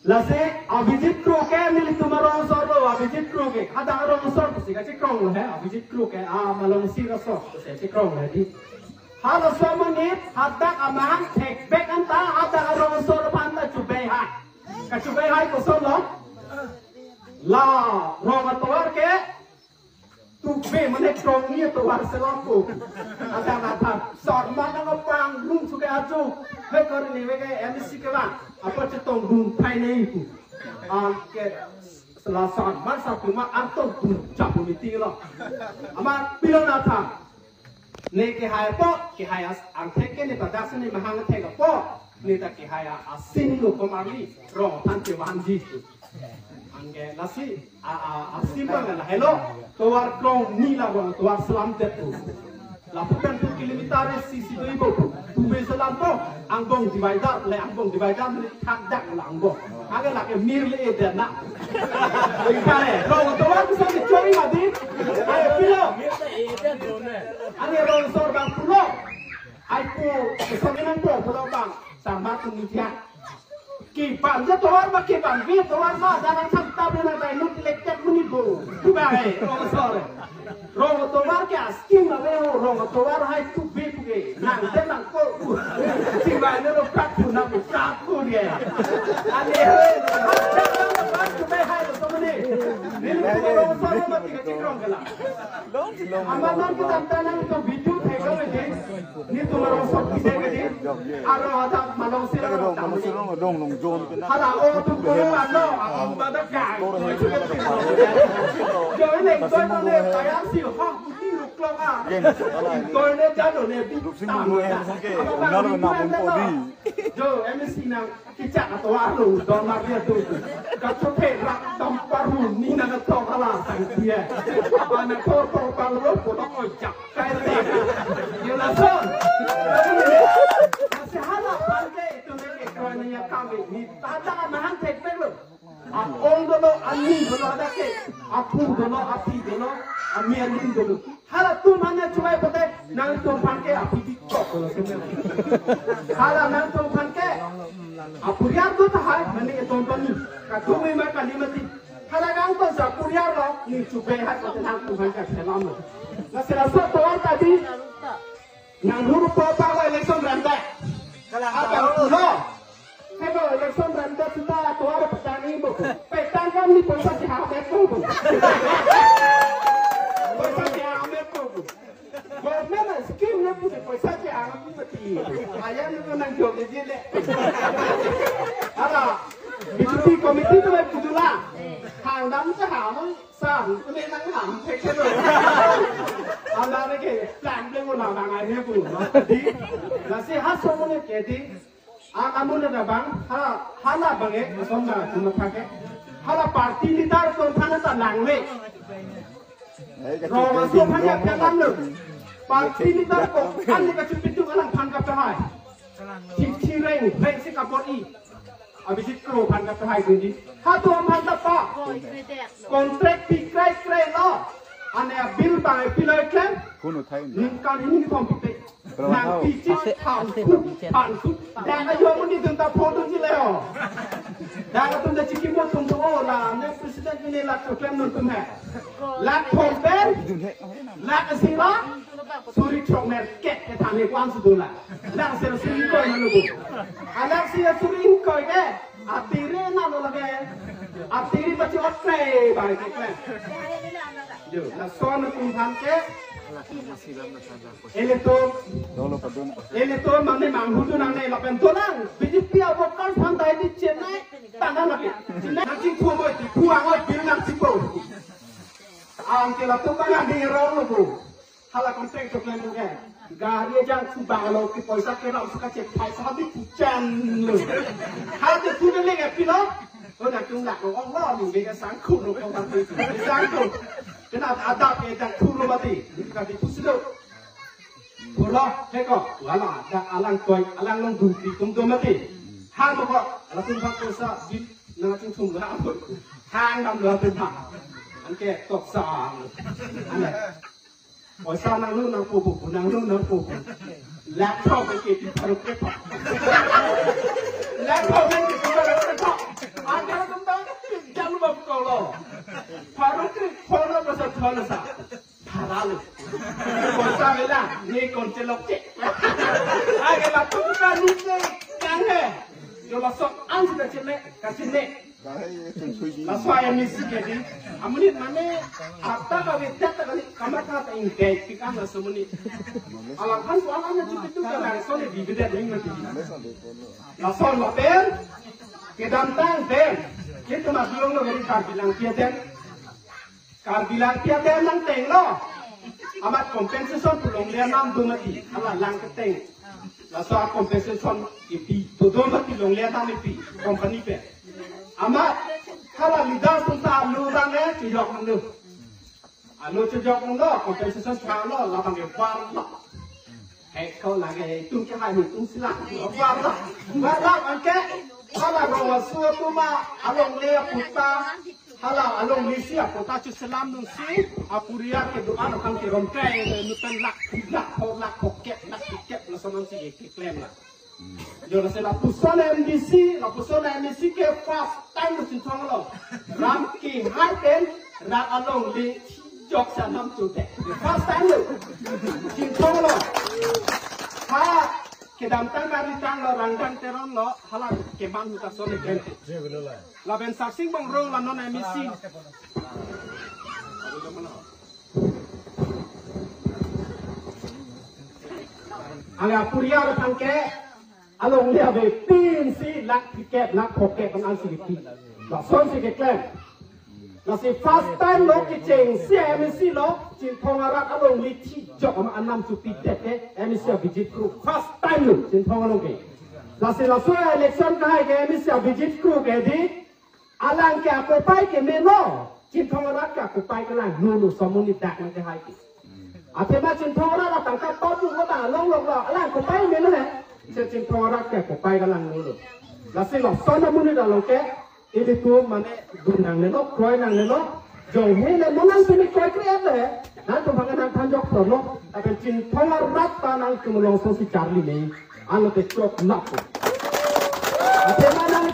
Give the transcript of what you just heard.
Lase Abhijit Kroke milik tumarong sordo Abhijit Kroke ada orang sor sih kasih krong lah Abhijit Kroke malang sih rasor kasih krong lah di hal semenit ada amahan take back anta ada orang sor panta cubai hai kacubai hai kosong loh lah rong atwar ke tupe mana krong ni atwar selaku ada kata sor mana ngopang lung suka acu lekor ni mereka MC ke bang apa cetong dun pai nei ku ke selasan masa cuma anton dun capu miti lo ama pilon ata ne ke hai po ke hai ang theke ne pada sene mahang theka po ne ta ke hai asin lo komari ro tan ke wan ji angge lasi asim bang la hello towar krong ni la bang towar selam tetu lakukan tu kilometer sisi tu ibu tu bisa lampu anggong divider le anggong divider ni tak dak la anggong agak lagi mir le eda nak ikare rong tu aku sampai curi mati ayo pilo mir le eda dona ani rong sor bang pulo aku kesangan tu pulo bang sama tu niat kipan je tuan mak kipan vi tuan mak jangan sampai benar benar nut lektek menipu tu bagai rong sor rong tovar ke asking na veo rong tovar hai tu bipuge nang de nang ko tiba ne ro kat tu na kat tu dia ale ha tu be hai to mane ni lu rong sar ma ti ke rong gala amma nan ke tam tan to video the ko de ni tu rong sar ki de de aro ada malong sir rong nong jon hala o tu ko ma no ba da ka yo ne ko no ne pa ya si hong kuti ruk long a tôi nên trả đồ này bị tạm rồi nó là nằm một đi giờ em xin nào cái chặt là tôi ăn đủ đòn mặt kia tôi các số thể là đóng bao hùn ni là to cả là thành kia và nó to to bằng rốt của nó ngồi chặt cái gì nhiều là sơn sẽ hát là ban cái tôi nên cái coi này cam bị ni ta đã mà hắn thệt biết rồi ông đó anh nhìn đó là cái phu đó api đó miền ninh đó hala tu mana cuai pakai nang tu pakai api di kok hala nang tu pakai apuriar tu tahai mani tonton ni katu memang kali mati hala nang tu sapuriar lo ni cubai hat tu nang tu pakai selam na selasa tuan tadi nang huru papa wa election randa apa tu lo kalau election randa kita tuan petani bu petani kan ni pun pasti habis tu Government scheme na pun paisa ke ang pati. Ayan na nang job ni dile. Ala, BJP committee tu ay pudula. Hang dam sa ham sa tu ni nang ham theke do. Ala na ke plan de mo na ngai ni pu no. Di la si ha so mo ne ke di. Amun na bang hala bang e so na tu na thake. Hala party leader so thana ta nang le. Ro ma so phanya ka lam lu. Parti ni tak kok kan ni kacau pintu kalang pan kapahai. Cireng reng si kapori. Abis itu kro pan kapahai gundi. Hatu aman tak pak. Kontrak pikrai lo. Ane bil bang piloi klem. Kan ini kompite. Nang picit pan kut. Dan ayo muni tentang foto ni leo. Dan tu dah cikim buat tunggu lah. Ne presiden ini lah klem nonton he. Lah kompen. Lah asira. Suri chong mer ket ke thane kwam su dula lang se suri ko na lugu alang se suri ko ke atire na lo lage atire bachi otre ba ke ke yo la son kum than ke eleto mangne mang hu tu nang nei la pen to nang BJP avokal phan dai di chennai tanah lagi nang chi khu mo ti khu ang oi bil nang chi ko ang ke la to ka di ro lugu hala kontrak tu plan juga. Gari jang subang lo ki paisa ke lau suka cek paisa habis pucan lo. Hal tu tu ni lagi pilo. Oh nak tung nak orang lo ni mereka sangkut lo kau tak tahu. Sangkut. Kena ada ke jang tu lo mati. Kati tu silo. Pulau heko. Wala ada alang toy alang long du di tung tung mati. Hang tu kok. Alang tung pak paisa di nak tung tung lah. Hang nam lo tung pak. Angke tok sang. Ane. Ôi sao năng lúc năng phụ năng lúc năng phụ laptop cái gì thì phải được cái laptop cái gì thì phải được cái con celok cek. Agak lah tu kan ni kang he. Yo lah sok an sudah cek kasih nek. Lah soal emisi jadi, amuni mana apa kau tak kali kamar kata ingkek pikam lah semuni. Alangkan soalannya cukup tu kan langsung di video ini nanti. Lah soal motor, kedam tang ten, kita masih belum dari karbilang tiada nang teng lo. Amat compensation pulong dia nam domati, alah lang keteng. Lah soal compensation ipi, tu domati long dia nam ipi, company pe. Amat kalau lidah tunta lurang cejok mulu. Alu cejok mulu, compensation kalau lapang war lah. Kau lagi itu ke hari itu silah war lah angke. Kalau orang suatu tu mah along lea puta, kalau along Malaysia puta tu selam nungsi, apuria ke doa orang ke rompai, nutan lak poket langsung nungsi klaim lah. Jadi saya lapusan MDC ke first time mesti tolong lo. Ram ki haiden, ram along le jok sanam tu deh. First time lo, tolong lo. Ha, kedam tangga di tangga rangkang teron lo, halang keman hutan sore gente. Laben saksing bang rong lanon emisi. Angga apuria datang ke. Along dia pin si lak tiket lak poket dengan si lah son si keklem lah si first time lo kiceng si emisi lo cin thongarak along li chi jok am anam cuti tete emisi visit crew first time lo cin thongalong ke lah si so election kai ke emisi visit crew ke di alang ke aku pai ke meno cin thongarak ke aku pai ke lang nulu somuni dak nang ke hai ki atema cin thongarak tangkap top lo ta long lo alang aku pai meno he cecing orang ke kopai galang mulu. Lasi lo sana muni dalam ke ini tu mana gunang neno, koi nang neno, jauh ni nang sini koi kreat le. Nanti pangan nang tanjok terlo, tapi cinta orang tanang kemulong sosi Charlie ni, anu tekok nak. Apa mana